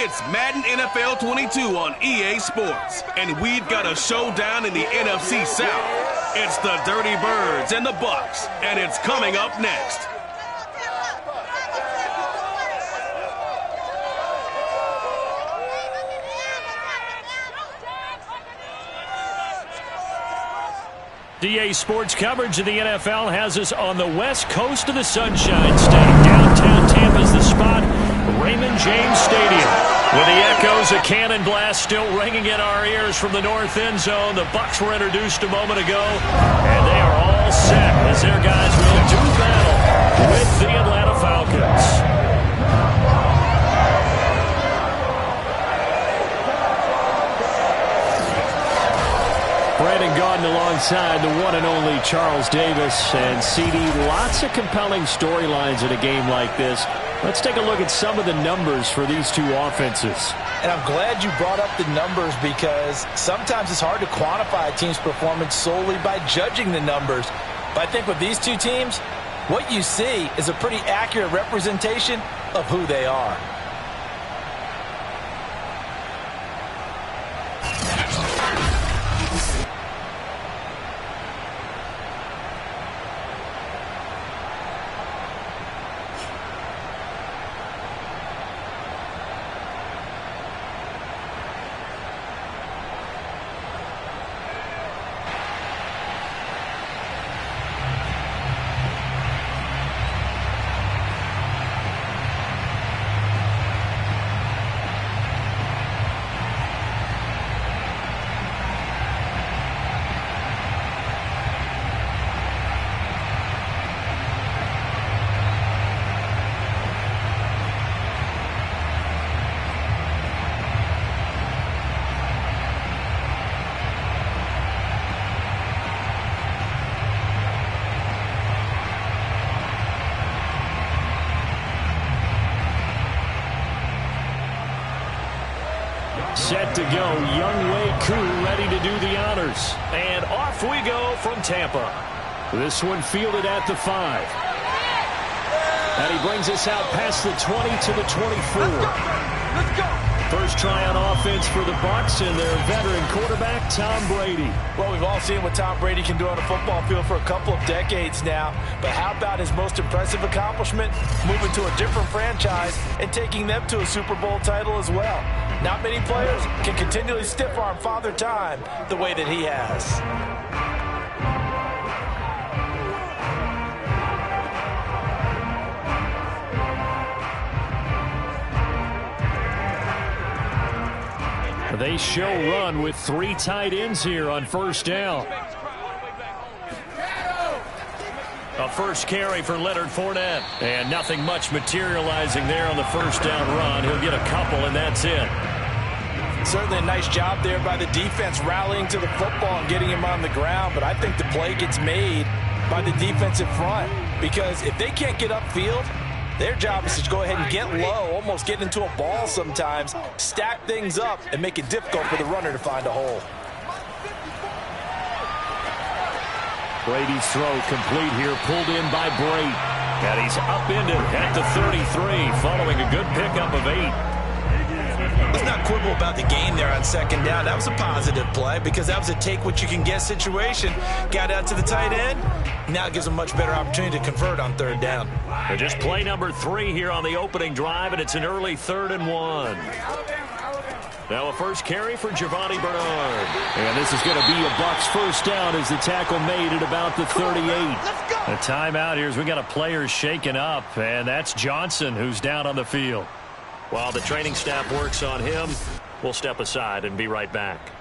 It's Madden NFL 22 on EA Sports, and we've got a showdown in the NFC South. It's the Dirty Birds and the Bucs, and it's coming up next. EA Sports coverage of the NFL has us on the west coast of the Sunshine State. Downtown Tampa's the spot, Raymond James Stadium. With the echoes of cannon blast still ringing in our ears from the north end zone, the Bucs were introduced a moment ago, and they are all set as their guys will do battle with the Atlanta Falcons. Brandon Gaudin alongside the one and only Charles Davis. And CD, lots of compelling storylines in a game like this. Let's take a look at some of the numbers for these two offenses. And I'm glad you brought up the numbers because sometimes it's hard to quantify a team's performance solely by judging the numbers. But I think with these two teams, what you see is a pretty accurate representation of who they are. Set to go, Younghoe Koo ready to do the honors. And off we go from Tampa. This one fielded at the 5. And he brings us out past the 20 to the 24. Let's go. First try on offense for the Bucs and their veteran quarterback, Tom Brady. Well, we've all seen what Tom Brady can do on a football field for a couple of decades now. But how about his most impressive accomplishment? Moving to a different franchise and taking them to a Super Bowl title as well. Not many players can continually stiff-arm Father Time the way that he has. They show run with 3 tight ends here on first down. A first carry for Leonard Fournette. And nothing much materializing there on the first down run. He'll get a couple, and that's it. Certainly a nice job there by the defense rallying to the football and getting him on the ground. But I think the play gets made by the defensive front. Because if they can't get upfield, their job is to go ahead and get low, almost get into a ball sometimes, stack things up, and make it difficult for the runner to find a hole. Brady's throw complete here, pulled in by Brady. And he's upended at the 33, following a good pickup of 8. Let's not quibble about the gain there on second down. That was a positive play because that was a take-what-you-can-get situation. Got out to the tight end. Now it gives them a much better opportunity to convert on third down. And just play number 3 here on the opening drive, and it's an early 3rd and 1. Now a first carry for Giovanni Bernard. And this is going to be a Bucs first down as the tackle made at about the 38. A timeout here as we got a player shaken up, and that's Johnson who's down on the field. While the training staff works on him, we'll step aside and be right back.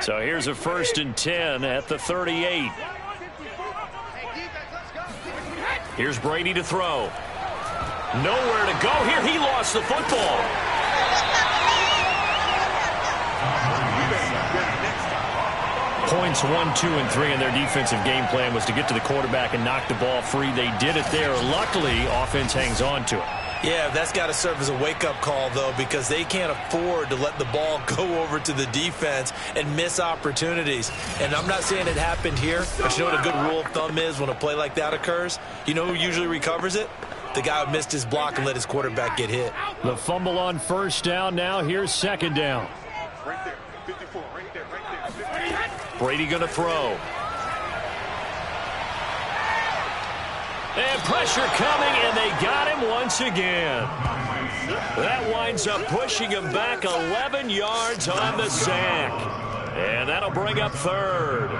So here's a 1st and 10 at the 38. Here's Brady to throw. Nowhere to go here. He lost the football. sequence 1, 2, and 3 in their defensive game plan was to get to the quarterback and knock the ball free. They did it there. Luckily, offense hangs on to it. Yeah, that's got to serve as a wake-up call, though, because they can't afford to let the ball go over to the defense and miss opportunities. And I'm not saying it happened here, but you know what a good rule of thumb is when a play like that occurs? You know who usually recovers it? The guy who missed his block and let his quarterback get hit. The fumble on first down. Now here's second down. Right there, 54, right there, right there. Brady going to throw. And pressure coming, and they got him once again. That winds up pushing him back 11 yards on the sack. And that'll bring up third.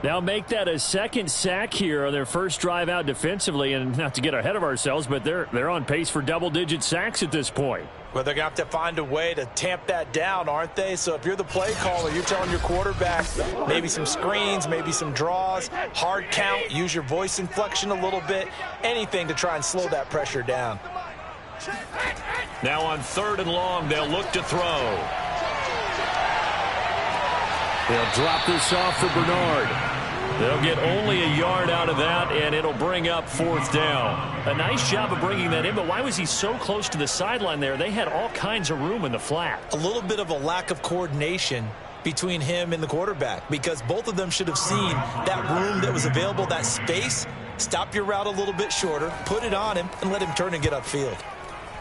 Now make that a second sack here on their first drive out defensively. And not to get ahead of ourselves, but they're on pace for double-digit sacks at this point. Well, they're going to have to find a way to tamp that down, aren't they? So if you're the play caller, you're telling your quarterback maybe some screens, maybe some draws, hard count, use your voice inflection a little bit, anything to try and slow that pressure down. Now on 3rd and long, they'll look to throw. They'll drop this off for Bernard. They'll get only a yard out of that, and it'll bring up 4th down. A nice job of bringing that in, but why was he so close to the sideline there? They had all kinds of room in the flat. A little bit of a lack of coordination between him and the quarterback, because both of them should have seen that room that was available, that space. Stop your route a little bit shorter, put it on him, and let him turn and get upfield.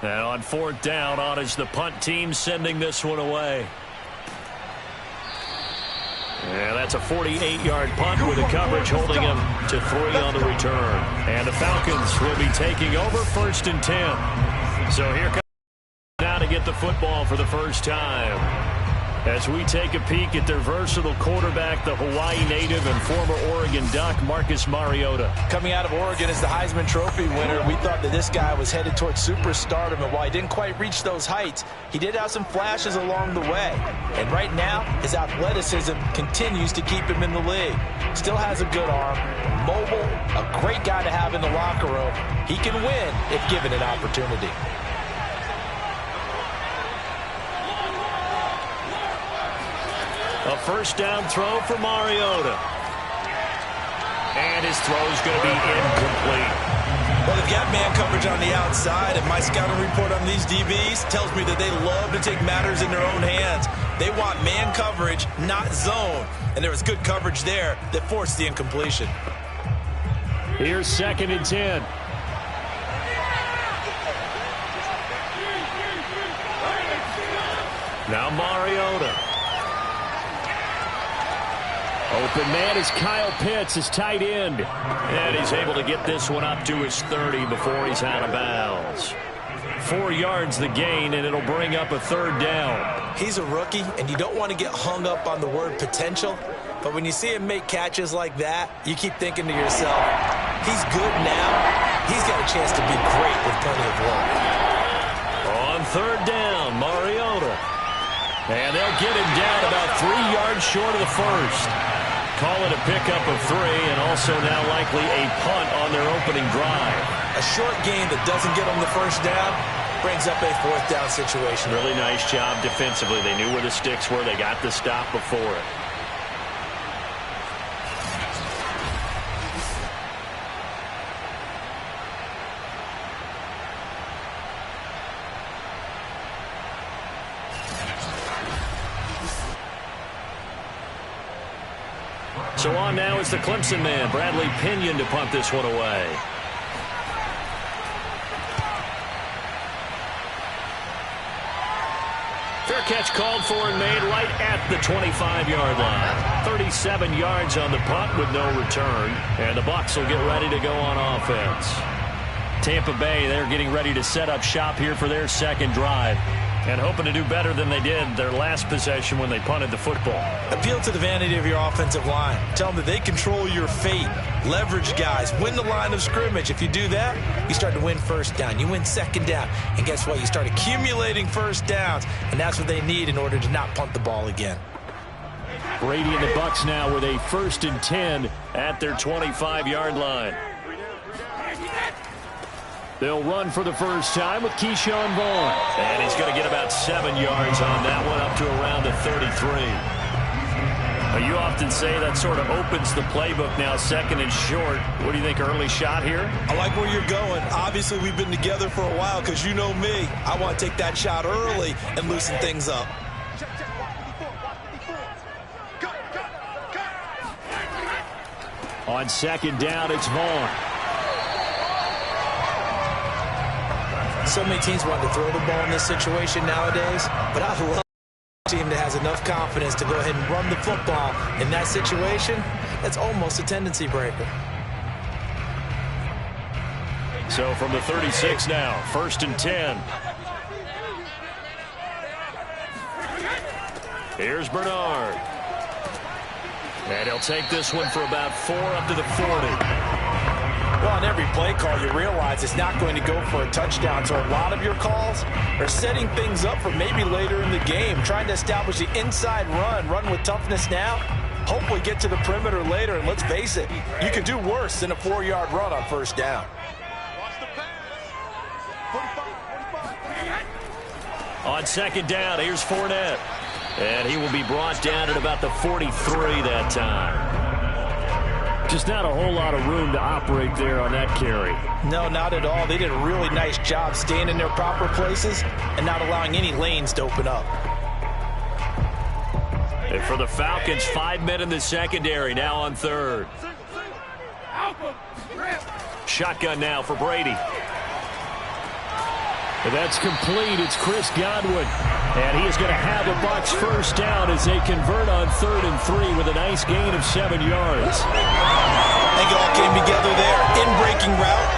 Now on 4th down, on is the punt team sending this one away. And that's a 48-yard punt with the coverage holding him to 3 on the return. And the Falcons will be taking over 1st and 10. So here comes now to get the football for the first time. As we take a peek at their versatile quarterback, the Hawaii native and former Oregon Duck, Marcus Mariota. Coming out of Oregon as the Heisman Trophy winner, we thought that this guy was headed towards superstardom, and while he didn't quite reach those heights, he did have some flashes along the way. And right now, his athleticism continues to keep him in the league. Still has a good arm, mobile, a great guy to have in the locker room. He can win if given an opportunity. A first down throw for Mariota. And his throw is going to be incomplete. Well, they've got man coverage on the outside, and my scouting report on these DBs tells me that they love to take matters in their own hands. They want man coverage, not zone. And there was good coverage there that forced the incompletion. Here's 2nd and 10. Now Mariota. Open man is Kyle Pitts, his tight end. And he's able to get this one up to his 30 before he's out of bounds. 4 yards the gain, and it'll bring up a 3rd down. He's a rookie, and you don't want to get hung up on the word potential. But when you see him make catches like that, you keep thinking to yourself, he's good now. He's got a chance to be great with plenty of work. On 3rd down, Mariota. And they'll get him down about 3 yards short of the first. Call it a pickup of 3, and also now likely a punt on their opening drive. A short gain that doesn't get them the first down brings up a 4th down situation. Really nice job defensively. They knew where the sticks were. They got the stop before it. So on now is the Clemson man, Bradley Pinion, to punt this one away. Fair catch called for and made right at the 25-yard line. 37 yards on the punt with no return. And the Bucs will get ready to go on offense. Tampa Bay, they're getting ready to set up shop here for their 2nd drive. And hoping to do better than they did their last possession when they punted the football. Appeal to the vanity of your offensive line. Tell them that they control your fate. Leverage guys. Win the line of scrimmage. If you do that, you start to win 1st down. You win 2nd down. And guess what? You start accumulating 1st downs. And that's what they need in order to not punt the ball again. Brady and the Bucs now with a 1st and 10 at their 25-yard line. They'll run for the first time with Keyshawn Vaughn. And he's going to get about 7 yards on that one, up to around the 33. You often say that sort of opens the playbook now, second and short. What do you think, early shot here? I like where you're going. Obviously, we've been together for a while because you know me. I want to take that shot early and loosen things up. On second down, it's Vaughn. So many teams want to throw the ball in this situation nowadays, but I love a team that has enough confidence to go ahead and run the football in that situation. That's almost a tendency breaker. So from the 36 now, 1st and 10. Here's Bernard. And he'll take this one for about 4 up to the 40. Well, on every play call, you realize it's not going to go for a touchdown. So a lot of your calls are setting things up for maybe later in the game, trying to establish the inside run with toughness now. Hopefully get to the perimeter later, and let's face it, you could do worse than a 4-yard run on 1st down. On second down, here's Fournette. And he will be brought down at about the 43 that time. Just not a whole lot of room to operate there on that carry. No, not at all. They did a really nice job staying in their proper places and not allowing any lanes to open up. And for the Falcons, 5 men in the secondary, now on 3rd. Shotgun now for Brady. And that's complete. It's Chris Godwin. And he is going to have a Bucs 1st down as they convert on 3rd and 3 with a nice gain of 7 yards. I think it all came together there. In-breaking route,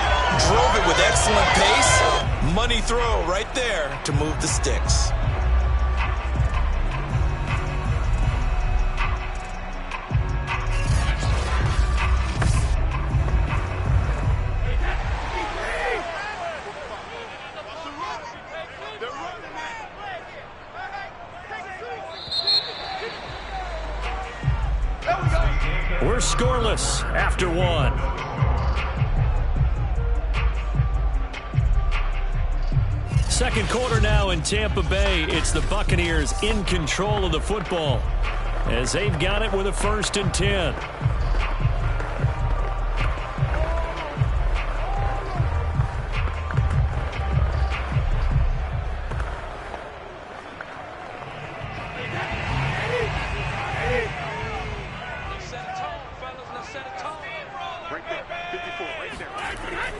drove it with excellent pace. Money throw right there to move the sticks. We're scoreless after 1. Second quarter now in Tampa Bay. It's the Buccaneers in control of the football as they've got it with a 1st and 10.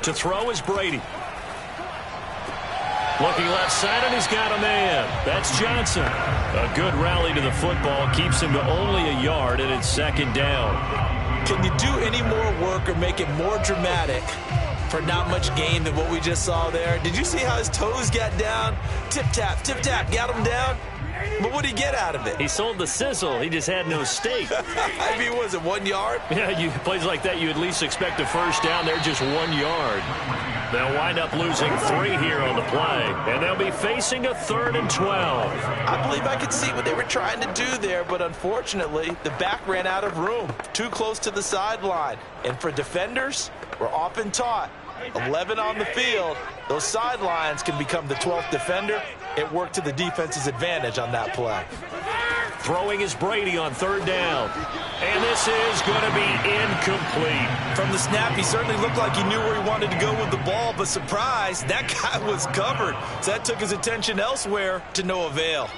To throw is Brady. Looking left side, and he's got a man. That's Johnson. A good rally to the football. Keeps him to only a yard, and it's 2nd down. Can you do any more work or make it more dramatic for not much gain than what we just saw there? Did you see how his toes got down? Tip-tap, got him down. But what did he get out of it? He sold the sizzle. He just had no steak. I mean, was it 1 yard? Yeah, plays like that, you at least expect a 1st down. They're just 1 yard. They'll wind up losing 3 here on the play, and they'll be facing a 3rd and 12. I believe I could see what they were trying to do there, but unfortunately, the back ran out of room, too close to the sideline. And for defenders, we're often taught, 11 on the field, those sidelines can become the 12th defender. It worked to the defense's advantage on that play. Throwing is Brady on 3rd down. And this is going to be incomplete. From the snap, he certainly looked like he knew where he wanted to go with the ball, but surprise, that guy was covered. So that took his attention elsewhere to no avail.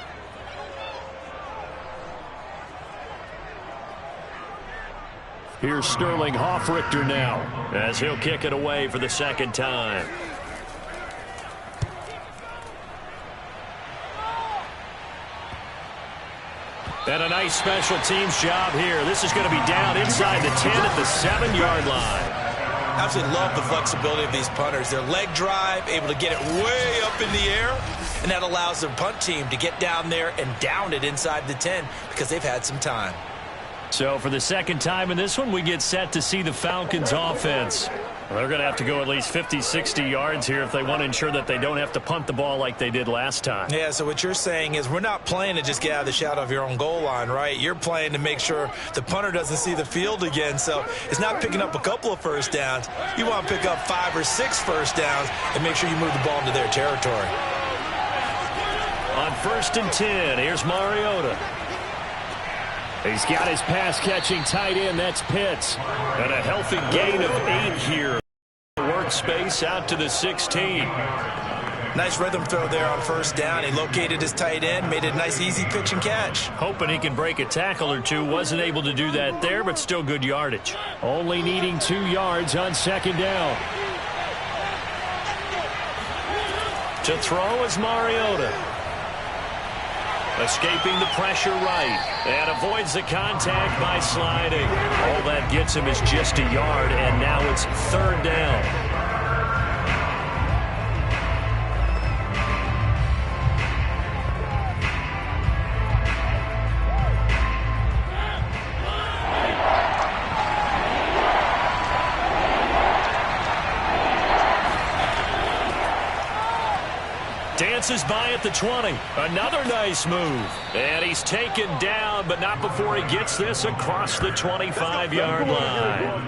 Here's Sterling Hoffrichter now as he'll kick it away for the 2nd time. And a nice special teams job here. This is going to be down inside the 10 at the 7-yard line. Absolutely love the flexibility of these punters. Their leg drive, able to get it way up in the air, and that allows their punt team to get down there and down it inside the 10 because they've had some time. So for the 2nd time in this one, we get set to see the Falcons offense. Well, they're going to have to go at least 50, 60 yards here if they want to ensure that they don't have to punt the ball like they did last time. Yeah, so what you're saying is we're not playing to just get out of the shadow of your own goal line, right? You're playing to make sure the punter doesn't see the field again. So it's not picking up a couple of 1st downs. You want to pick up 5 or 6 1st downs and make sure you move the ball into their territory. On 1st and 10, here's Mariota. He's got his pass-catching tight end. That's Pitts. And a healthy gain of 8 here. Workspace out to the 16. Nice rhythm throw there on first down. He located his tight end, made it a nice easy pitch and catch. Hoping he can break a tackle or two. Wasn't able to do that there, but still good yardage. Only needing 2 yards on second down. To throw is Mariota. Escaping the pressure right. And avoids the contact by sliding. All that gets him is just a yard, and now it's third down. Dances by at the 20. Another nice move. And he's taken down, but not before he gets this across the 25-yard line.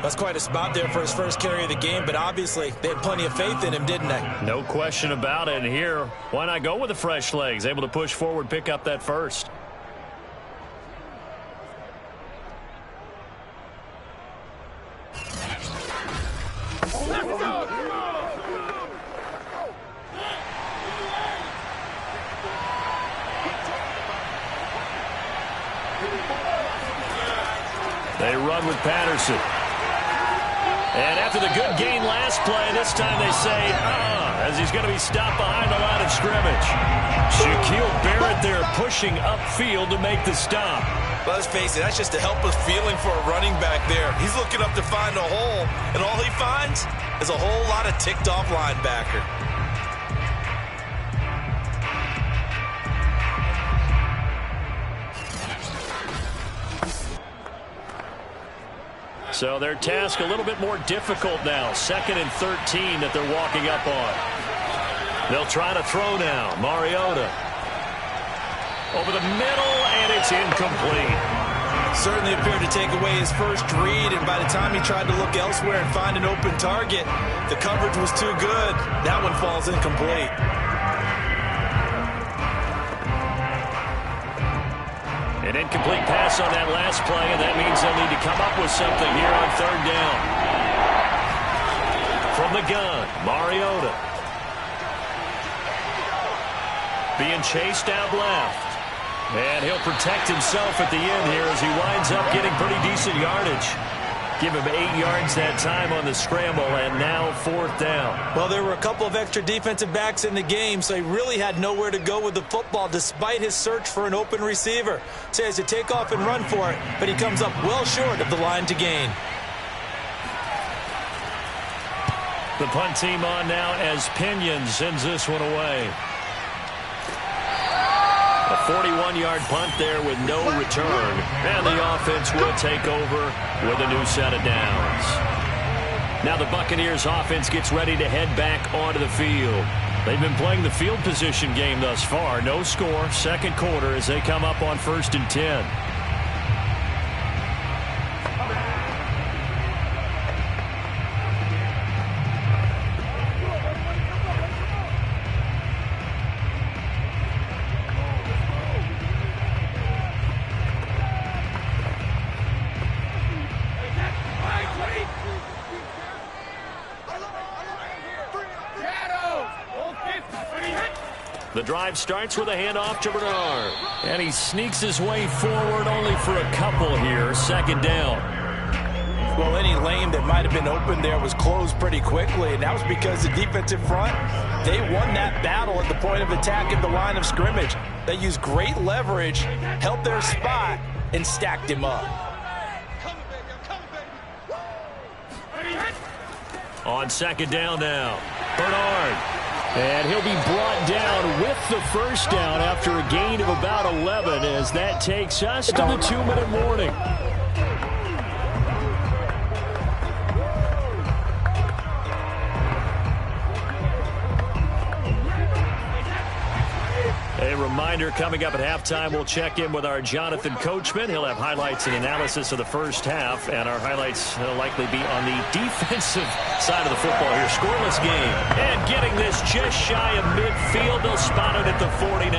That's quite a spot there for his first carry of the game, but obviously they had plenty of faith in him, didn't they? No question about it. And here, why not go with the fresh legs? Able to push forward, pick up that first. They run with Patterson. And after the good gain last play, this time they say, as he's going to be stopped behind the line of scrimmage. Shaquille Barrett there pushing upfield to make the stop. Well, let's face it, that's just a helpless feeling for a running back there. He's looking up to find a hole, and all he finds is a whole lot of ticked-off linebacker. So their task a little bit more difficult now. 2nd and 13 that they're walking up on. They'll try to throw now. Mariota. Over the middle, and it's incomplete. Certainly appeared to take away his first read, and by the time he tried to look elsewhere and find an open target, the coverage was too good. That one falls incomplete. An incomplete pass on that last play, and that means they'll need to come up with something here on third down. From the gun, Mariota. Being chased out left. And he'll protect himself at the end here as he winds up getting pretty decent yardage. Give him 8 yards that time on the scramble, and now 4th down. Well, there were a couple of extra defensive backs in the game, so he really had nowhere to go with the football despite his search for an open receiver. So he has to take off and run for it, but he comes up well short of the line to gain. The punt team on now as Pinion sends this one away. A 41-yard punt there with no return. And the offense will take over with a new set of downs. Now the Buccaneers offense gets ready to head back onto the field. They've been playing the field position game thus far. No score, second quarter as they come up on 1st and 10. The drive starts with a handoff to Bernard. And he sneaks his way forward only for a couple here. 2nd down. Well, any lane that might have been open there was closed pretty quickly, and that was because the defensive front, they won that battle at the point of attack at the line of scrimmage. They used great leverage, held their spot, and stacked him up. On 2nd down now, Bernard. And he'll be brought down with the first down after a gain of about 11 as that takes us to the 2-minute warning. A reminder coming up at halftime, we'll check in with our Jonathan Coachman. He'll have highlights and analysis of the first half, and our highlights will likely be on the defensive side of the football here. Scoreless game. And getting this just shy of midfield. They'll spot it at the 49.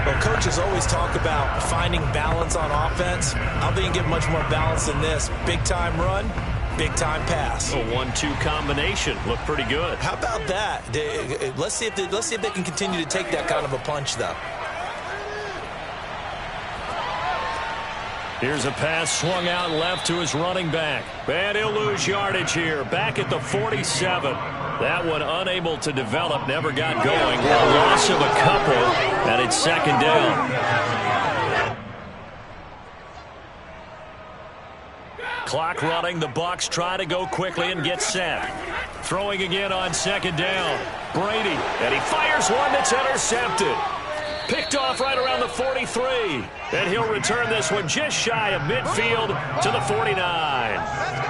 Well, Well, coaches always talk about finding balance on offense. I don't think you can get much more balance than this. Big-time run, big-time pass. A 1-2 combination. Looked pretty good. How about that? Let's see if they can continue to take that kind of a punch, though. Here's a pass swung out left to his running back. And he'll lose yardage here. Back at the 47. That one unable to develop, never got going. A loss of a couple, and it's second down. Clock running. The Bucs try to go quickly and get set. Throwing again on second down. Brady, and he fires one that's intercepted. Picked off right around the 43. And he'll return this one just shy of midfield to the 49.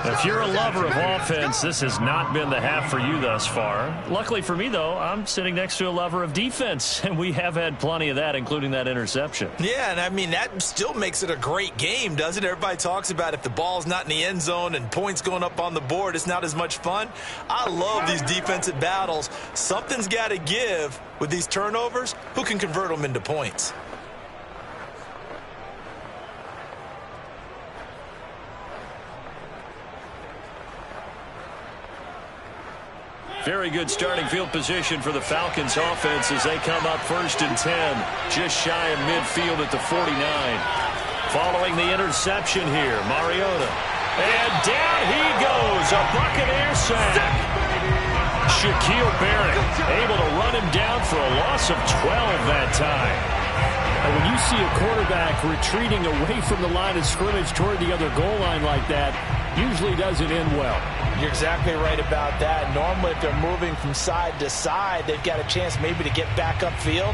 If you're a lover of offense, this has not been the half for you thus far. Luckily for me, though, I'm sitting next to a lover of defense, and we have had plenty of that, including that interception. Yeah, and I mean, that still makes it a great game, doesn't it? Everybody talks about if the ball's not in the end zone and points going up on the board, it's not as much fun. I love these defensive battles. Something's got to give with these turnovers. Who can convert them into points? Very good starting field position for the Falcons offense as they come up 1st and 10, just shy of midfield at the 49. Following the interception here, Mariota. And down he goes, a Buccaneer sack. Shaquille Barrett able to run him down for a loss of 12 that time. And when you see a quarterback retreating away from the line of scrimmage toward the other goal line like that, usually doesn't end well. You're exactly right about that. Normally, if they're moving from side to side, they've got a chance maybe to get back upfield.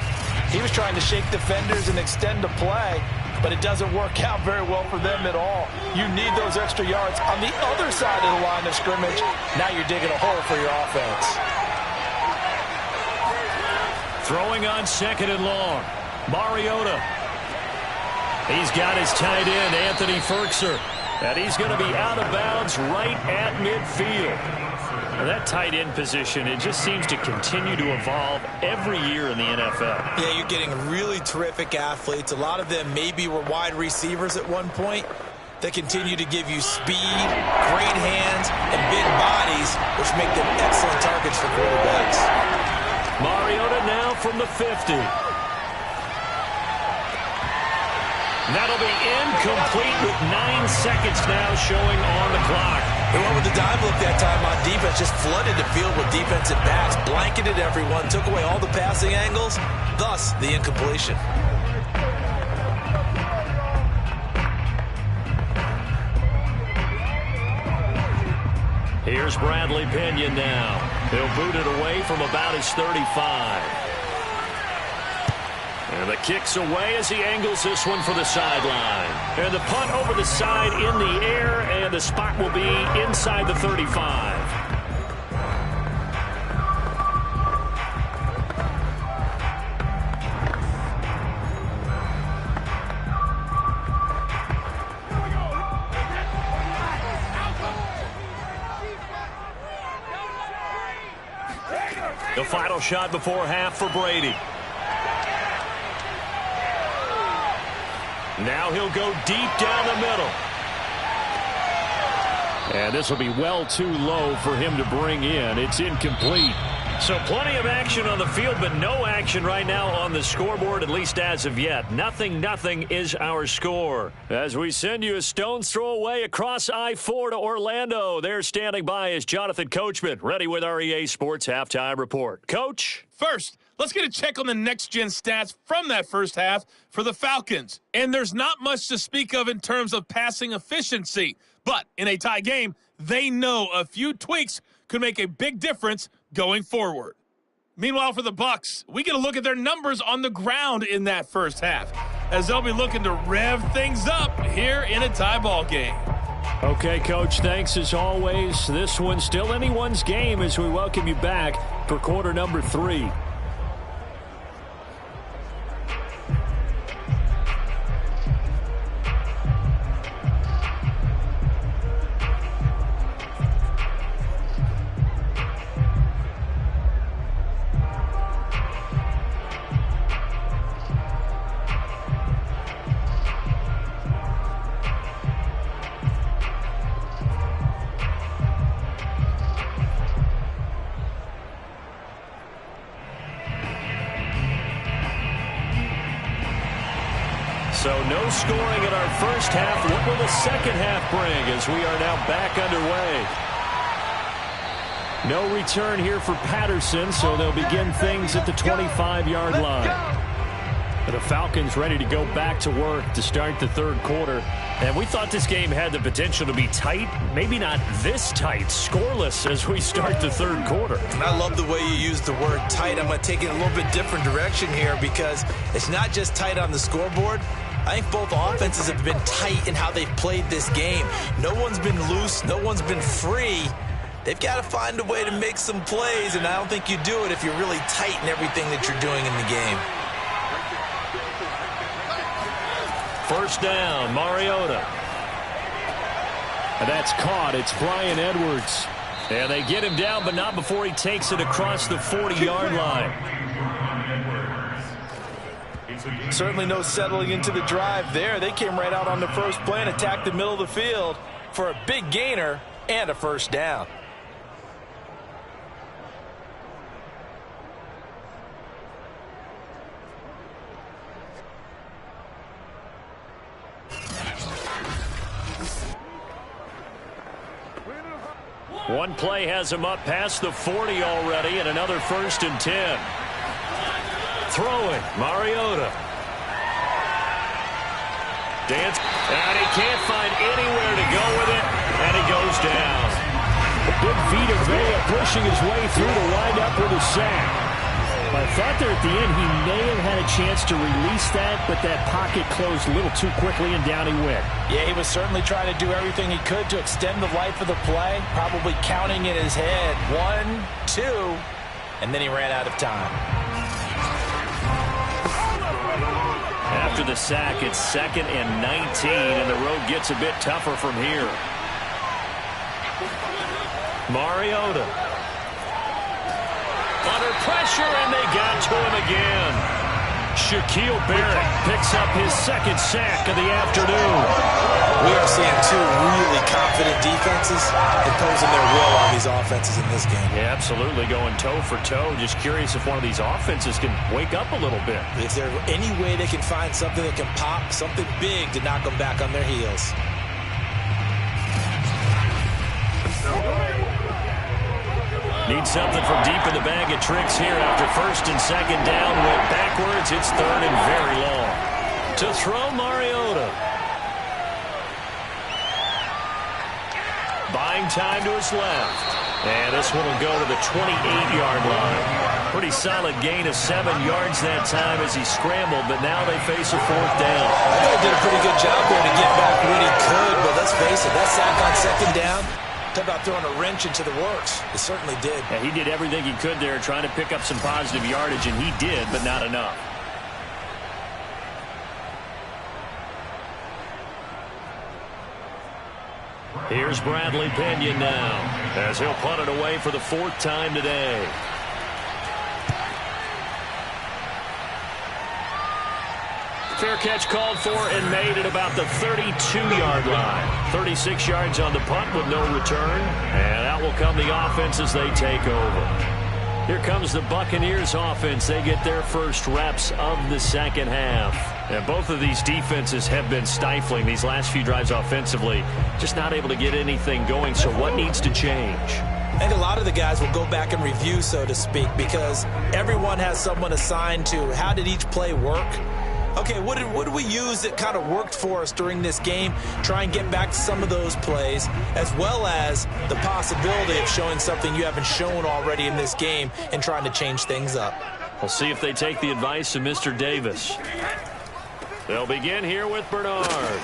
He was trying to shake defenders and extend the play, but it doesn't work out very well for them at all. You need those extra yards on the other side of the line of scrimmage. Now you're digging a hole for your offense. Throwing on 2nd and long. Mariota. He's got his tight end, Anthony Ferkser. And he's going to be out of bounds right at midfield. Now that tight end position, it just seems to continue to evolve every year in the NFL. Yeah, you're getting really terrific athletes. A lot of them maybe were wide receivers at one point. They continue to give you speed, great hands, and big bodies, which make them excellent targets for quarterbacks. Mariota now from the 50. That'll be incomplete with 9 seconds now showing on the clock. They went with the dive look that time on defense, just flooded the field with defensive backs, blanketed everyone, took away all the passing angles, thus the incompletion. Here's Bradley Pinion now. He'll boot it away from about his 35. And the kick's away as he angles this one for the sideline. And the punt over the side in the air, and the spot will be inside the 35. The final shot before half for Brady. Now he'll go deep down the middle. And this will be well too low for him to bring in. It's incomplete. So plenty of action on the field, but no action right now on the scoreboard, at least as of yet. 0-0 is our score. As we send you a stone's throw away across I-4 to Orlando. There standing by is Jonathan Coachman, ready with our EA Sports Halftime Report. Coach? First, let's get a check on the next-gen stats from that first half for the Falcons. And there's not much to speak of in terms of passing efficiency. But in a tie game, they know a few tweaks could make a big difference going forward. Meanwhile, for the Bucs, we get a look at their numbers on the ground in that first half, as they'll be looking to rev things up here in a tie ball game. Okay, Coach, thanks as always. This one's still anyone's game as we welcome you back for quarter number 3. So no scoring in our first half. What will the second half bring as we are now back underway? No return here for Patterson, so they'll begin things at the 25-yard line. The Falcons ready to go back to work to start the third quarter. And we thought this game had the potential to be tight. Maybe not this tight, scoreless as we start the third quarter. And I love the way you use the word tight. I'm going to take it a little bit different direction here because it's not just tight on the scoreboard. I think both offenses have been tight in how they've played this game. No one's been loose. No one's been free. They've got to find a way to make some plays, and I don't think you do it if you're really tight in everything that you're doing in the game. First down, Mariota. And that's caught. It's Bryan Edwards. And they get him down, but not before he takes it across the 40-yard line. Certainly no settling into the drive there. They came right out on the first play and attacked the middle of the field for a big gainer and a first down. One play has him up past the 40 already, and another 1st and 10. Throwing, Mariota. Dance, and he can't find anywhere to go with it, and he goes down. Big feet of Vea pushing his way through to wind up with a sack. I thought there at the end he may have had a chance to release that, but that pocket closed a little too quickly, and down he went. Yeah, he was certainly trying to do everything he could to extend the life of the play, probably counting in his head 1, 2, and then he ran out of time. After the sack, it's 2nd and 19, and the road gets a bit tougher from here. Mariota. Under pressure, and they got to him again. Shaquille Barrett picks up his 2nd sack of the afternoon. We are seeing two really confident defenses imposing their will on these offenses in this game. Yeah, absolutely, going toe for toe. Just curious if one of these offenses can wake up a little bit. Is there any way they can find something that can pop, something big to knock them back on their heels? Need something from deep in the bag of tricks here after 1st and 2nd down. Went backwards. It's 3rd and very long. To throw, Mariota. Buying time to his left. And this one will go to the 28-yard line. Pretty solid gain of 7 yards that time as he scrambled, but now they face a 4th down. I thought he did a pretty good job there to get back when he could, but let's face it, that sack on 2nd down, talk about throwing a wrench into the works. It certainly did. Yeah, he did everything he could there trying to pick up some positive yardage, and he did, but not enough. Here's Bradley Pinion now as he'll punt it away for the 4th time today. Fair catch called for and made at about the 32-yard line. 36 yards on the punt with no return. And out will come the offense as they take over. Here comes the Buccaneers offense. They get their first reps of the 2nd half. And both of these defenses have been stifling these last few drives offensively. Just not able to get anything going. So what needs to change? I think a lot of the guys will go back and review, so to speak, because everyone has someone assigned to how did each play work. Okay, what did we use that kind of worked for us during this game? Try and get back to some of those plays, as well as the possibility of showing something you haven't shown already in this game and trying to change things up. We'll see if they take the advice of Mr. Davis. They'll begin here with Bernard.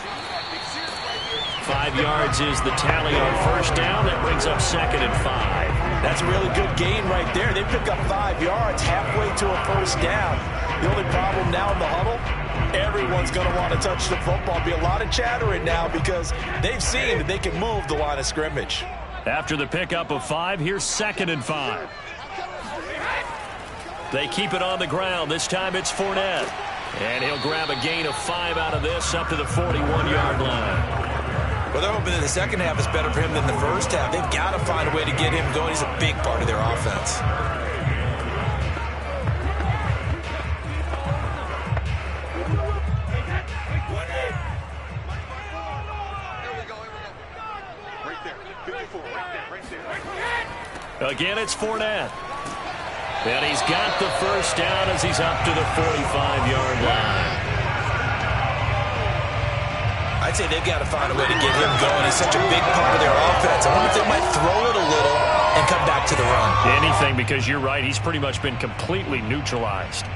5 yards is the tally on 1st down. That brings up 2nd and 5. That's a really good gain right there. They pick up 5 yards halfway to a 1st down. The only problem now in the huddle, everyone's going to want to touch the football. Be a lot of chattering now because they've seen that they can move the line of scrimmage. After the pickup of 5, here's 2nd and 5. They keep it on the ground. This time it's Fournette. And he'll grab a gain of 5 out of this up to the 41-yard line. Well, they're hoping that the 2nd half is better for him than the 1st half. They've got to find a way to get him going. He's a big part of their offense. Again, it's Fournette. And he's got the first down as he's up to the 45-yard line. I'd say they've got to find a way to get him going. He's such a big part of their offense. I wonder if they might throw it a little and come back to the run. Anything, because you're right. He's pretty much been completely neutralized.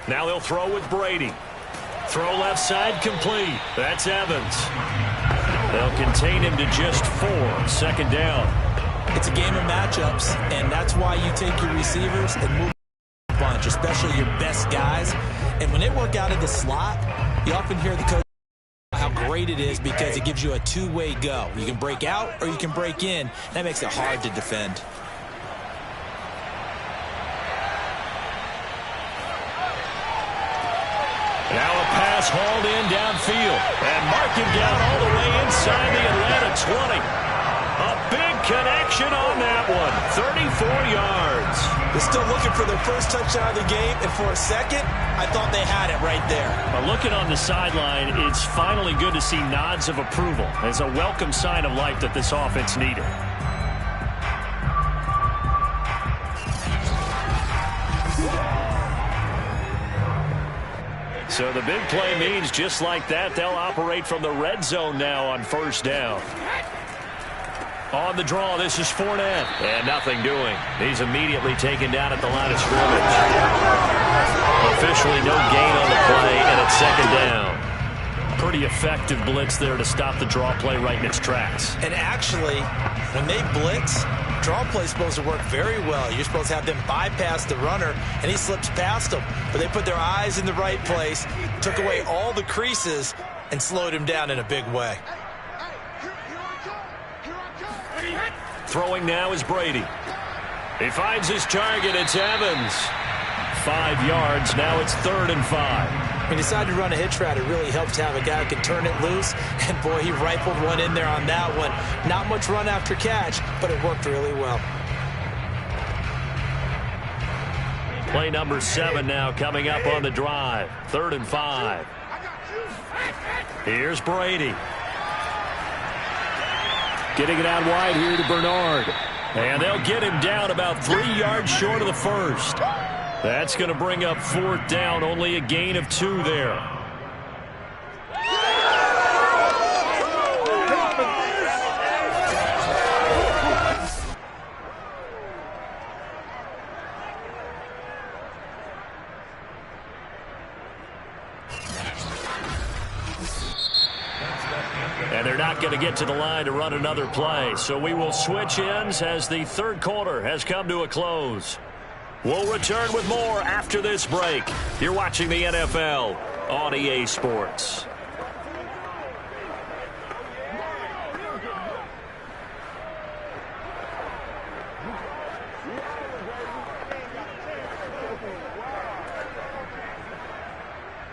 Now they'll throw with Brady. Throw left side complete. That's Evans. They'll contain him to just 4. 2nd down. It's a game of matchups, and that's why you take your receivers and move a bunch, especially your best guys. And when they work out of the slot, you often hear the coach how great it is because it gives you a two-way go. You can break out or you can break in. That makes it hard to defend. Now a pass hauled in downfield. And marking down all the way inside the Atlanta 20. A big connection on that one. 34 yards. They're still looking for their first touchdown of the game, and for a second, I thought they had it right there. Looking on the sideline, it's finally good to see nods of approval. It's a welcome sign of life that this offense needed. So the big play means just like that, they'll operate from the red zone now on 1st down. On the draw, this is Fournette. And nothing doing. He's immediately taken down at the line of scrimmage. Officially no gain on the play, and it's 2nd down. Pretty effective blitz there to stop the draw play right in its tracks. And actually, when they blitz, draw play is supposed to work very well. You're supposed to have them bypass the runner, and he slips past them. But they put their eyes in the right place, took away all the creases, and slowed him down in a big way. Throwing now is Brady. He finds his target. It's Evans. 5 yards. Now it's 3rd and 5. When he decided to run a hitch route, it really helped to have a guy who can turn it loose. And, boy, he rifled one in there on that one. Not much run after catch, but it worked really well. Play number 7 now coming up on the drive. 3rd and 5. Here's Brady. Getting it out wide here to Bernard. And they'll get him down about 3 yards short of the first. That's going to bring up 4th down. Only a gain of 2 there. And they're not going to get to the line to run another play. So we will switch ends as the 3rd quarter has come to a close. We'll return with more after this break. You're watching the NFL on EA Sports.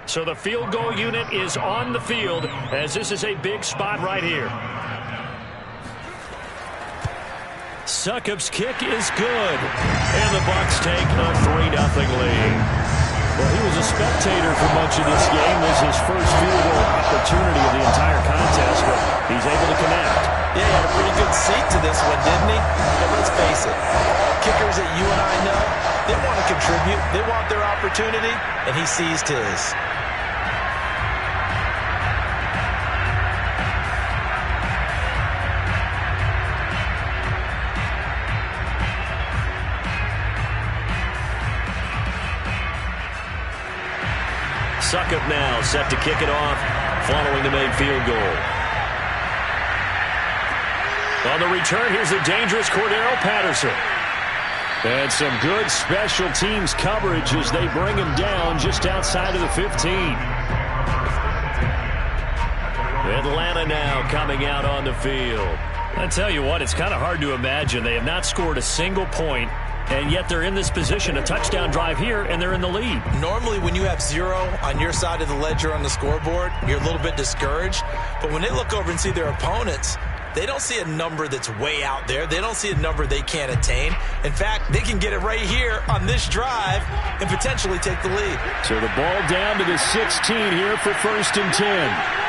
So the field goal unit is on the field as this is a big spot right here. Succop's kick is good. And the Bucs take a 3-0 lead. Well, he was a spectator for much of this game. This is his first field goal opportunity of the entire contest, but he's able to connect. Yeah, he had a pretty good seat to this one, didn't he? But let's face it, kickers that you and I know, they want to contribute. They want their opportunity, and he seized his. Succop now set to kick it off following the made field goal. On the return, here's the dangerous Cordero Patterson. And some good special teams coverage as they bring him down just outside of the 15. Atlanta now coming out on the field. I tell you what, it's kind of hard to imagine. They have not scored a single point, and yet they're in this position, a touchdown drive here, and they're in the lead. Normally, when you have 0 on your side of the ledger on the scoreboard, you're a little bit discouraged. But when they look over and see their opponents, They don't see a number that's way out there. They don't see a number they can't attain. In fact, they can get it right here on this drive and potentially take the lead. So the ball down to the 16 here for 1st and 10.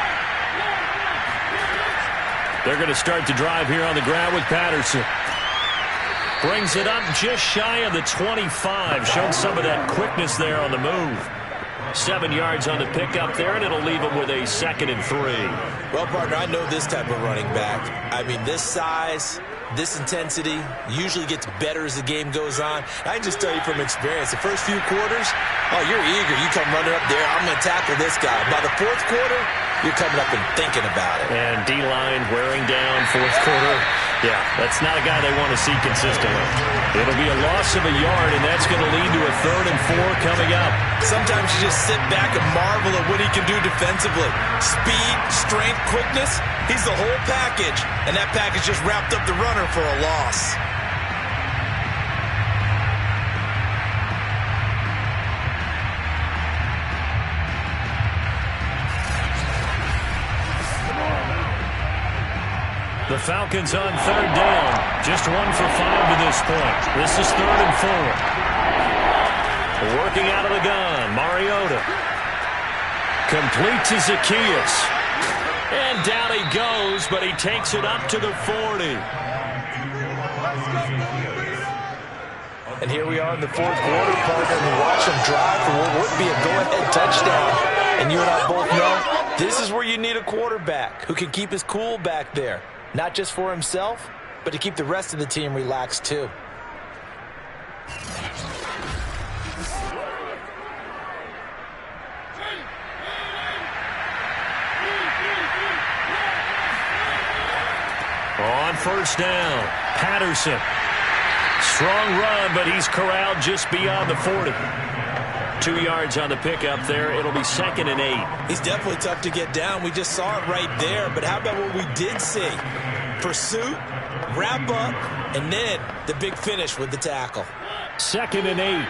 They're going to start the drive here on the ground with Patterson. Brings it up just shy of the 25. Showed some of that quickness there on the move. 7 yards on the pickup there, and it'll leave him with a 2nd and 3. Well, partner, I know this type of running back. I mean, this size, this intensity usually gets better as the game goes on. I can just tell you from experience, the first few quarters, oh, you're eager. You come running up there, I'm going to tackle this guy. By the 4th quarter, you're coming up and thinking about it. And D-line wearing down 4th quarter. Yeah, that's not a guy they want to see consistently. It'll be a loss of a yard, and that's going to lead to a 3rd and 4 coming up. Sometimes you just sit back and marvel at what he can do defensively. Speed, strength, quickness, he's the whole package. And that package just wrapped up the runner for a loss. The Falcons on 3rd down. Just 1 for 5 to this point. This is 3rd and 4. Working out of the gun. Mariota. Complete to Zacchaeus. And down he goes, but he takes it up to the 40. And here we are in the 4th quarter, partner, and we watch him drive for what would be a go-ahead touchdown. And you and I both know this is where you need a quarterback who can keep his cool back there. Not just for himself, but to keep the rest of the team relaxed too. On 1st down, Patterson. Strong run, but he's corralled just beyond the 40. 2 yards on the pickup there. It'll be 2nd and 8. He's definitely tough to get down. We just saw it right there. But how about what we did see? Pursuit, wrap up, and then the big finish with the tackle. 2nd and 8.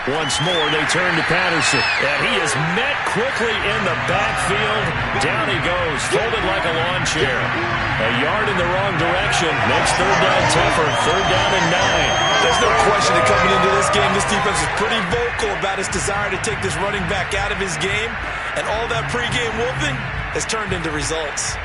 Once more, they turn to Patterson. And he is met quickly in the backfield. Down he goes, folded like a lawn chair. A yard in the wrong direction. Makes 3rd down tougher. 3rd down and 9. There's no question that coming into this game, this defense is pretty vocal about its desire to take this running back out of his game. And all that pregame whooping has turned into results.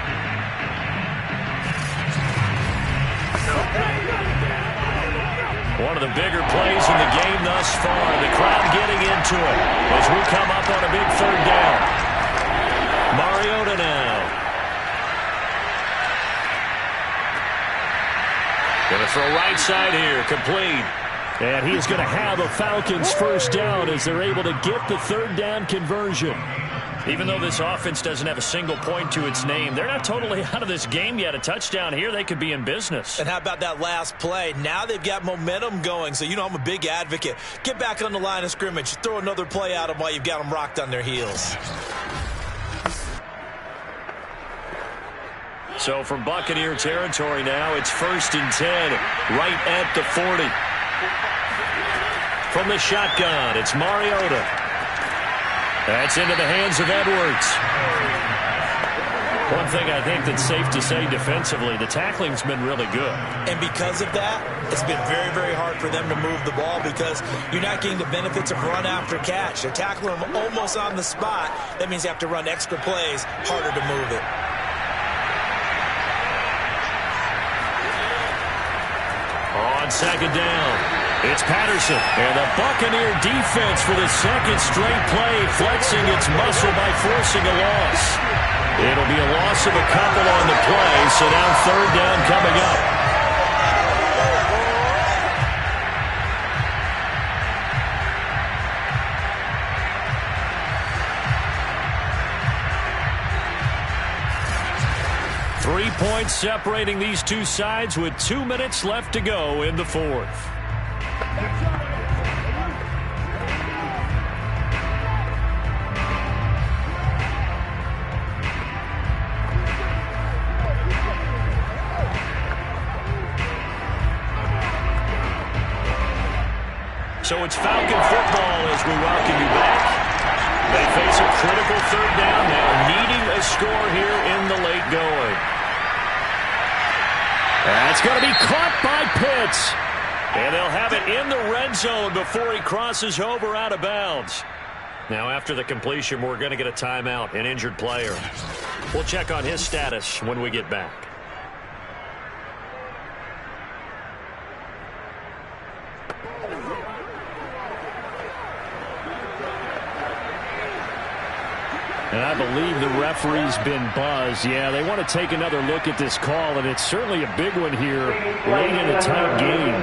One of the bigger plays in the game thus far. The crowd getting into it as we come up on a big 3rd down. Mariota now. Going to throw right side here. Complete. And he is going to have a Falcons 1st down as they're able to get the 3rd down conversion. Even though this offense doesn't have a single point to its name, they're not totally out of this game yet. A touchdown here, they could be in business. And how about that last play? Now they've got momentum going. So, you know, I'm a big advocate. Get back on the line of scrimmage. Throw another play at them while you've got them rocked on their heels. So from Buccaneer territory now, it's 1st and 10, right at the 40. From the shotgun, it's Mariota. That's into the hands of Edwards. One thing I think that's safe to say defensively, the tackling's been really good. And because of that, it's been very, very hard for them to move the ball because you're not getting the benefits of run after catch. They're tackling them almost on the spot. That means you have to run extra plays, harder to move it. On 2nd down, it's Patterson. And the Buccaneer defense for the 2nd straight play, flexing its muscle by forcing a loss. It'll be a loss of a couple on the play, so now 3rd down coming up. Three points separating these two sides with 2 minutes left to go in the 4th. So it's Falcon football as we welcome you back. They face a critical third down now, needing a score here in the late going. That's going to be caught by Pitts. And they'll have it in the red zone before he crosses over out of bounds. Now, after the completion, we're going to get a timeout, an injured player. We'll check on his status when we get back. And I believe the referee's been buzzed. Yeah, they want to take another look at this call, and it's certainly a big one here late in a tight game.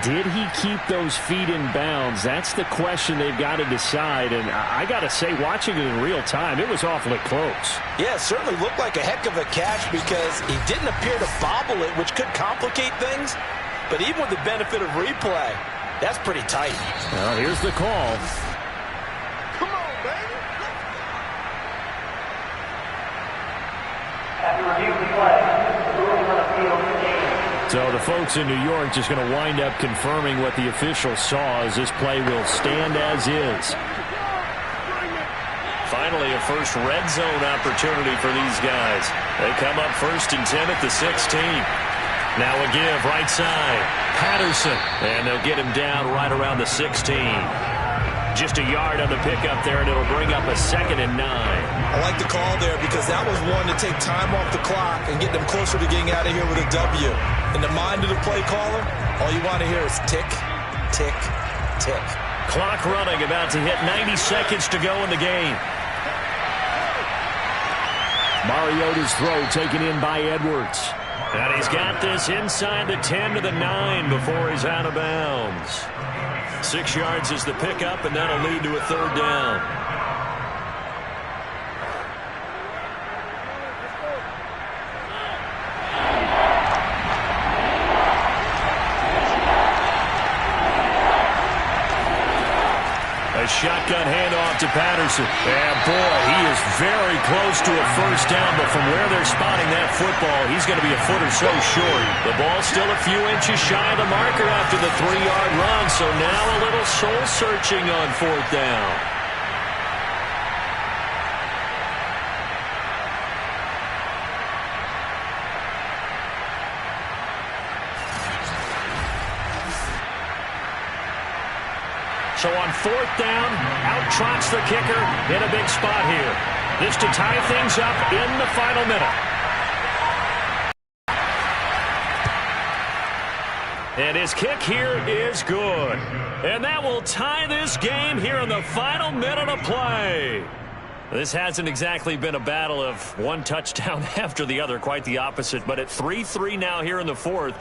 Did he keep those feet in bounds? That's the question they've got to decide. And I got to say, watching it in real time, it was awfully close. Yeah, it certainly looked like a heck of a catch because he didn't appear to bobble it, which could complicate things. But even with the benefit of replay, that's pretty tight. Well, here's the call. Come on, baby. After review of the play, ruling on the field of the game. So the folks in New York just going to wind up confirming what the official saw as this play will stand as is. Finally, a first red zone opportunity for these guys. They come up 1st and 10 at the 16. Now a give right side. Patterson. And they'll get him down right around the 16. Just a yard on the pickup there, and it'll bring up a 2nd and 9. I like the call there because that was one to take time off the clock and get them closer to getting out of here with a W. In the mind of the play caller, all you want to hear is tick, tick, tick. Clock running, about to hit 90 seconds to go in the game. Mariota's throw taken in by Edwards. And he's got this inside the 10 to the 9 before he's out of bounds. 6 yards is the pickup, and that'll lead to a 3rd down. A shotgun handoff to Patterson. And boy, he is very close to a first down, but from where they're spotting that football, he's going to be a foot or so short. The ball's still a few inches shy of the marker after the 3-yard run, so now a little soul-searching on 4th down. So on 4th down, out trots the kicker in a big spot here. This to tie things up in the final minute. And his kick here is good. And that will tie this game here in the final minute of play. This hasn't exactly been a battle of one touchdown after the other, quite the opposite. But at 3-3 now here in the 4th,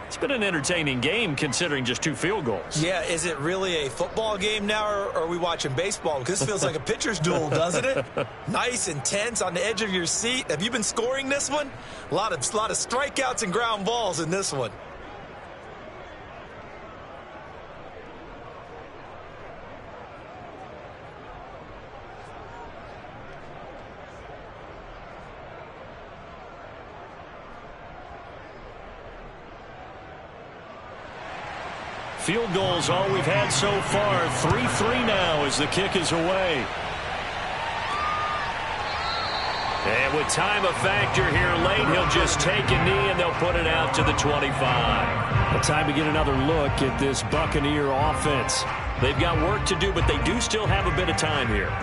it's been an entertaining game considering just 2 field goals. Yeah, is it really a football game now, or are we watching baseball? Because this feels like a pitcher's duel, doesn't it? Nice, intense, on the edge of your seat. Have you been scoring this one? A lot of strikeouts and ground balls in this one. Field goals all we've had so far. 3-3 now as the kick is away. And with time a factor here late, he'll just take a knee and they'll put it out to the 25. Well, time to get another look at this Buccaneer offense. They've got work to do, but they do still have a bit of time here.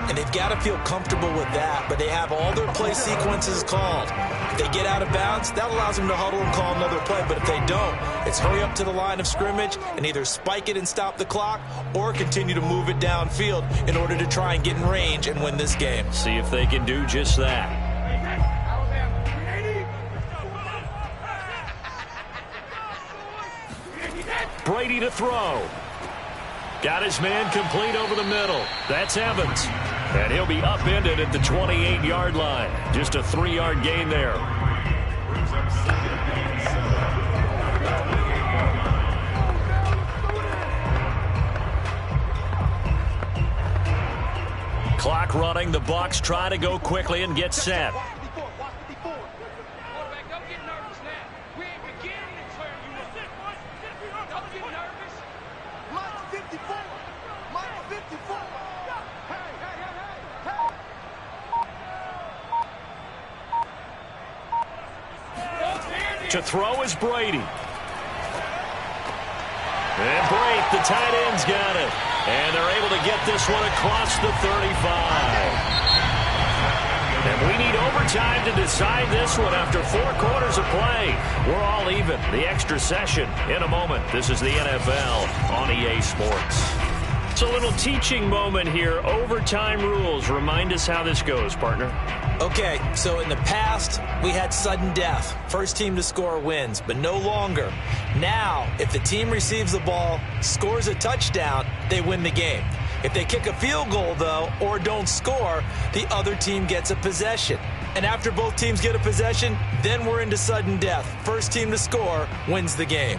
And they've got to feel comfortable with that, but they have all their play sequences called. If they get out of bounds, that allows them to huddle and call another play. But if they don't, it's hurry up to the line of scrimmage and either spike it and stop the clock or continue to move it downfield in order to try and get in range and win this game. See if they can do just that. Brady to throw. Got his man complete over the middle. That's Evans. And he'll be upended at the 28-yard line. Just a 3-yard gain there. Clock running. The Bucs try to go quickly and get set. To throw is Brady. And Brate, the tight end's got it. And they're able to get this one across the 35. And we need overtime to decide this one after 4 quarters of play. We're all even. The extra session in a moment. This is the NFL on EA Sports. It's a little teaching moment here. Overtime rules. Remind us how this goes, partner. Okay, so in the past, we had sudden death. First team to score wins, but no longer. Now, if the team receives the ball, scores a touchdown, they win the game. If they kick a field goal, though, or don't score, the other team gets a possession. And after both teams get a possession, then we're into sudden death. First team to score wins the game.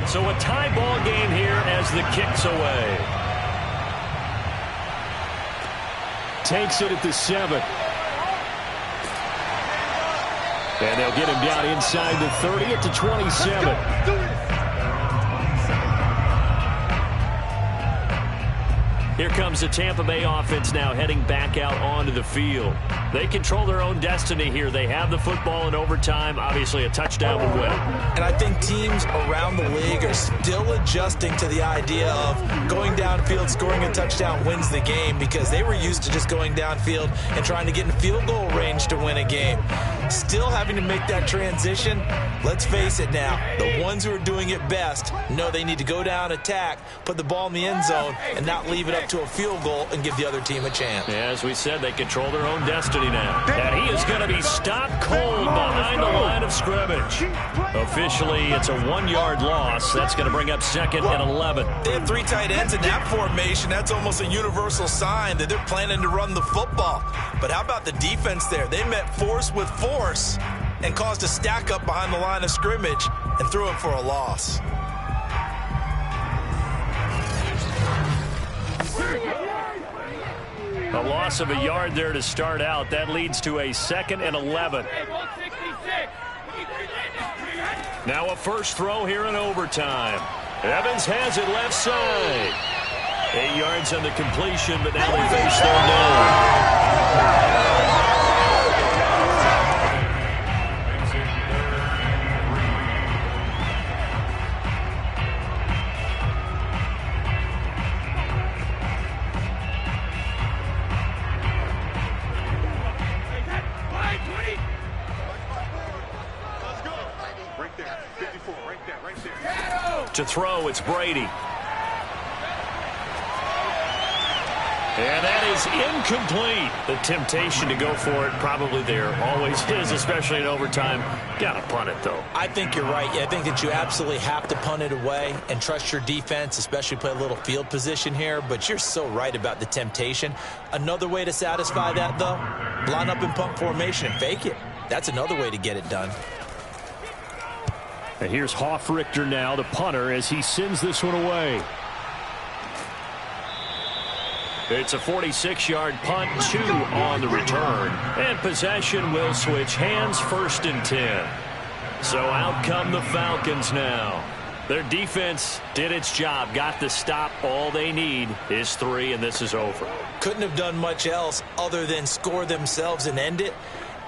So a tie ball game here as the kick's away. Takes it at the 7. And they'll get him down inside the 30 at the 27. Here comes the Tampa Bay offense now heading back out onto the field. They control their own destiny here. They have the football in overtime. Obviously, a touchdown would win. And I think teams around the league are still adjusting to the idea of going downfield, scoring a touchdown wins the game, because they were used to just going downfield and trying to get in field goal range to win a game. Still having to make that transition. Let's face it now, the ones who are doing it best know they need to go down, attack, put the ball in the end zone, and not leave it up to a field goal and give the other team a chance. Yeah, as we said, they control their own destiny now. And he is going to be stopped cold behind the line of scrimmage. Officially, it's a 1-yard loss. That's going to bring up 2nd and 11. They have 3 tight ends in that formation. That's almost a universal sign that they're planning to run the football. But how about the defense there? They met force with force and caused a stack up behind the line of scrimmage and threw him for a loss. A loss of a yard there to start out. That leads to a 2nd and 11. Now a first throw here in overtime. Evans has it left side. 8 yards on the completion, but now they face their man. To throw, it's Brady. And that is incomplete. The temptation to go for it probably there. Always is, especially in overtime. Got to punt it, though. I think you're right. I think that you absolutely have to punt it away and trust your defense, especially play a little field position here. But you're so right about the temptation. Another way to satisfy that, though, line up in punt formation and fake it. That's another way to get it done. And here's Hoffrichter now, the punter, as he sends this one away. It's a 46-yard punt, 2 on the return. And possession will switch hands, 1st and 10. So out come the Falcons now. Their defense did its job, got the stop. All they need is 3, and this is over. Couldn't have done much else other than score themselves and end it.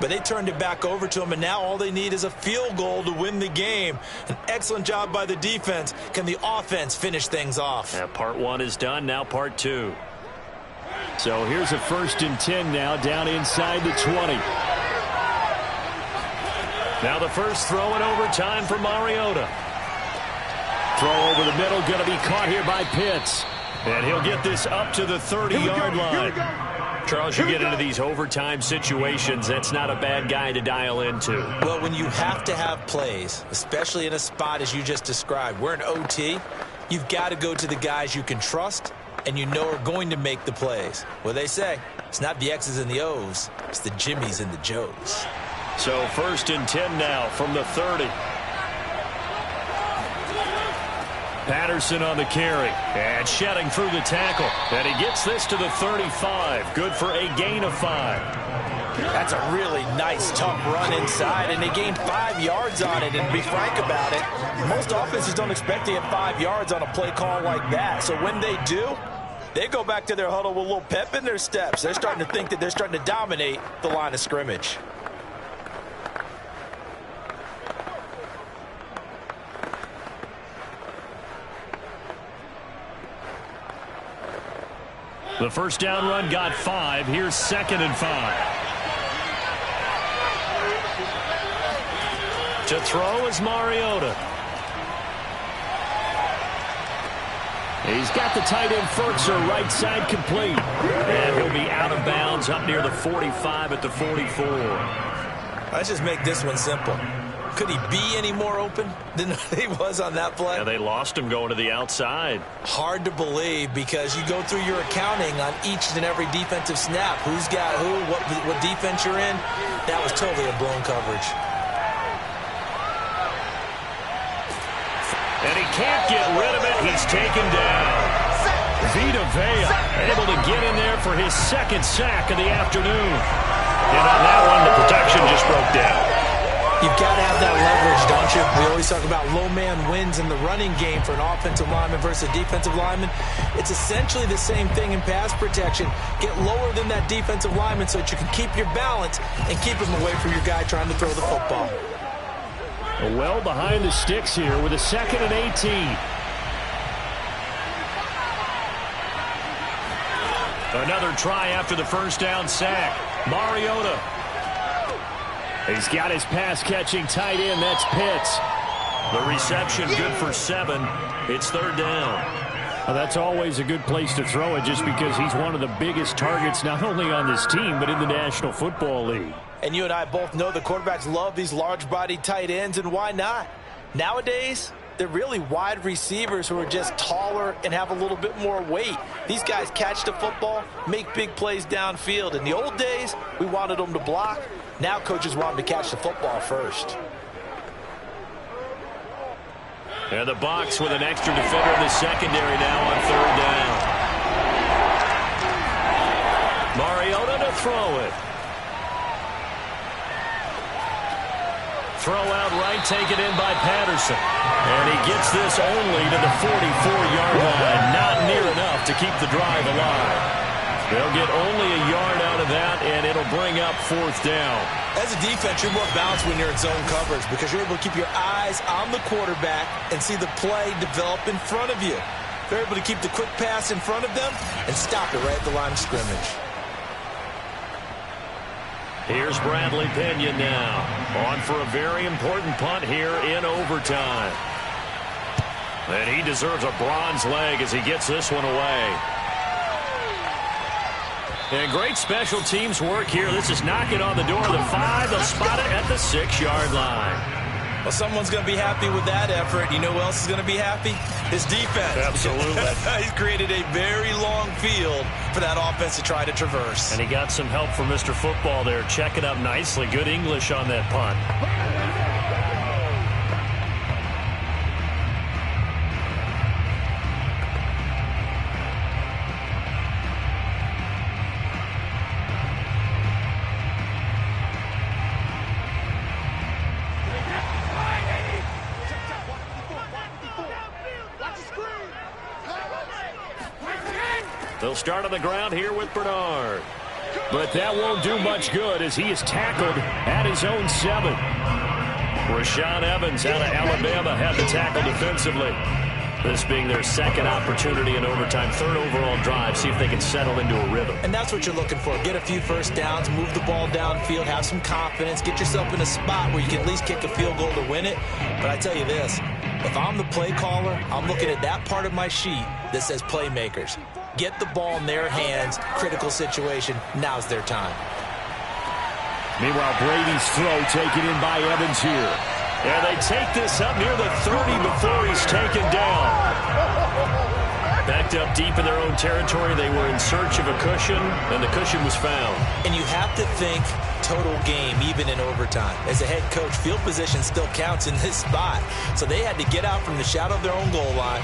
But they turned it back over to them, and now all they need is a field goal to win the game. An excellent job by the defense. Can the offense finish things off? Yeah, part 1 is done, now part 2. So here's a 1st and 10 now, down inside the 20. Now the first throw in overtime for Mariota. Throw over the middle, going to be caught here by Pitts. And he'll get this up to the 30-yard line. Charles, you get into these overtime situations, that's not a bad guy to dial into. Well, when you have to have plays, especially in a spot as you just described, we're in OT, you've got to go to the guys you can trust and you know are going to make the plays. Well, they say it's not the X's and the O's, it's the Jimmies and the Joes. So 1st and 10 now from the 30. Patterson on the carry, and shedding through the tackle. And he gets this to the 35. Good for a gain of 5. That's a really nice, tough run inside, and they gained 5 yards on it. And to be frank about it, most offenses don't expect to get 5 yards on a play call like that. So when they do, They go back to their huddle with a little pep in their steps. They're starting to think that they're starting to dominate the line of scrimmage. The first down run got 5. Here's 2nd and 5. To throw is Mariota. He's got the tight end Fertzer right side complete. And he'll be out of bounds up near the 45 at the 44. Let's just make this one simple. Could he be any more open than he was on that play? Yeah, they lost him going to the outside. Hard to believe because you go through your accounting on each and every defensive snap. Who's got who, what defense you're in. That was totally a blown coverage. And he can't get rid of it. He's taken down. Vita Vea able to get in there for his 2nd sack of the afternoon. And on that one, the protection just broke down. You've got to have that leverage, don't you? We always talk about low man wins in the running game for an offensive lineman versus a defensive lineman. It's essentially the same thing in pass protection. Get lower than that defensive lineman so that you can keep your balance and keep him away from your guy trying to throw the football. Well behind the sticks here with a 2nd and 18. Another try after the first down sack. Mariota. He's got his pass-catching tight end. That's Pitts. The reception good for 7. It's 3rd down. Well, that's always a good place to throw it just because he's one of the biggest targets not only on this team but in the National Football League. And you and I both know the quarterbacks love these large-bodied tight ends, and why not? Nowadays, they're really wide receivers who are just taller and have a little bit more weight. These guys catch the football, make big plays downfield. In the old days, we wanted them to block. Now coaches want them to catch the football first. And the Bucs with an extra defender in the secondary now on 3rd down. Mariota to throw it. Throw out right, taken in by Patterson. And he gets this only to the 44-yard line. Not near enough to keep the drive alive. They'll get only a yard out of that, and it'll bring up 4th down. As a defense, you're more balanced when you're in zone coverage because you're able to keep your eyes on the quarterback and see the play develop in front of you. They're able to keep the quick pass in front of them and stop it right at the line of scrimmage. Here's Bradley Pena now, on for a very important punt here in overtime. And he deserves a bronze leg as he gets this one away. And great special teams work here. This is knocking on the door of the 5. They'll spot it at the 6-yard line. Well, someone's going to be happy with that effort. You know who else is going to be happy? His defense. Absolutely. He's created a very long field for that offense to try to traverse. And he got some help from Mr. Football there, checking up nicely. Good English on that punt. They'll start on the ground here with Bernard. But that won't do much good as he is tackled at his own 7. Rashaan Evans out of Alabama had the tackle defensively. This being their 2nd opportunity in overtime, 3rd overall drive. See if they can settle into a rhythm. And that's what you're looking for. Get a few first downs, move the ball downfield, have some confidence, get yourself in a spot where you can at least kick a field goal to win it. But I tell you this, if I'm the play caller, I'm looking at that part of my sheet that says playmakers. Get the ball in their hands, critical situation, now's their time. Meanwhile, Brady's throw taken in by Evans here. And they take this up near the 30 before he's taken down. Backed up deep in their own territory. They were in search of a cushion, and the cushion was found. And you have to think total game, even in overtime. As a head coach, field position still counts in this spot. So they had to get out from the shadow of their own goal line,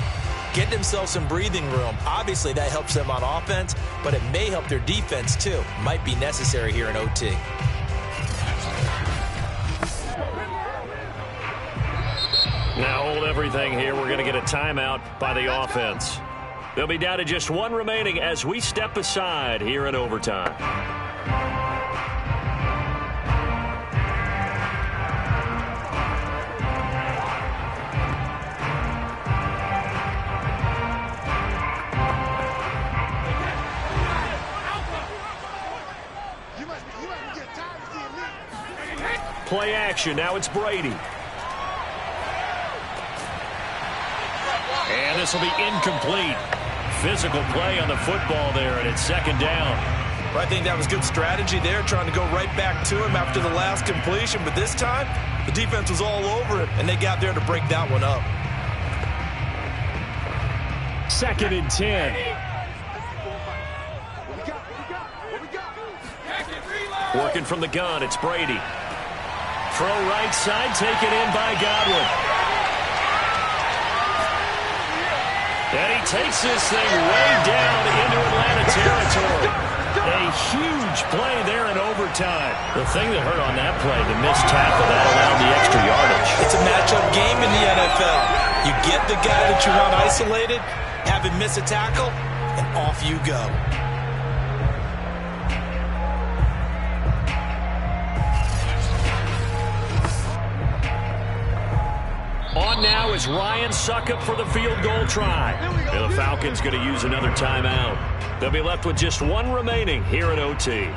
get themselves some breathing room. Obviously, that helps them on offense, but it may help their defense, too. Might be necessary here in OT. Now hold everything here. We're going to get a timeout by the offense. They'll be down to just one remaining as we step aside here in overtime. Play action. Now it's Brady. And this will be incomplete. Physical play on the football there, and it's second down. Well, I think that was good strategy there, trying to go right back to him after the last completion. But this time, the defense was all over it, and they got there to break that one up. 2nd and 10. Working from the gun, it's Brady. Throw right side, taken in by Godwin. And he takes this thing way down into Atlanta territory. A huge play there in overtime. The thing that hurt on that play, the missed tackle, that allowed the extra yardage. It's a matchup game in the NFL. You get the guy that you want isolated, have him miss a tackle, and off you go. On now is Ryan Succop for the field goal try. And the Falcons going to use another timeout. They'll be left with just one remaining here in OT.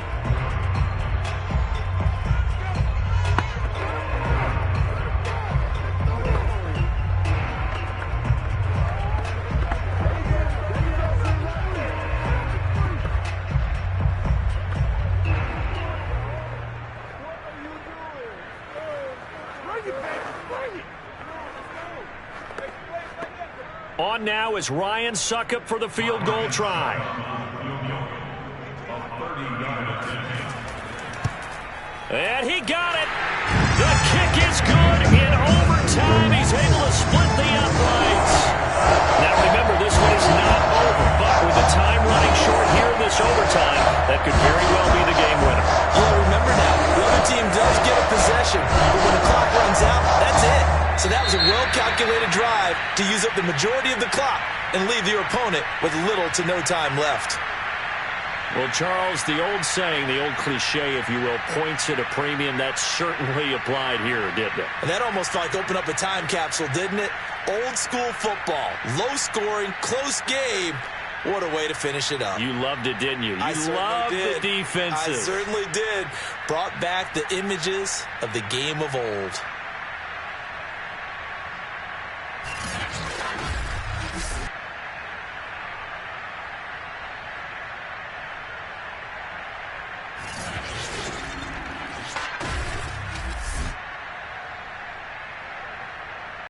On now is Ryan Succop for the field goal try. And he got it. The kick is good in overtime. He's able to split the uprights. Now remember, this one is not over, but with the time running short here in this overtime, that could very well be the game winner. Yeah, remember now, the other team does get a possession, but when the clock runs out, that's it. So that was a well-calculated drive to use up the majority of the clock and leave your opponent with little to no time left. Well, Charles, the old saying, the old cliche, if you will, points at a premium, that certainly applied here, didn't it? And that almost like opened up a time capsule, didn't it? Old school football, low scoring, close game. What a way to finish it up. You loved it, didn't you? You loved the defenses. I certainly did. Brought back the images of the game of old.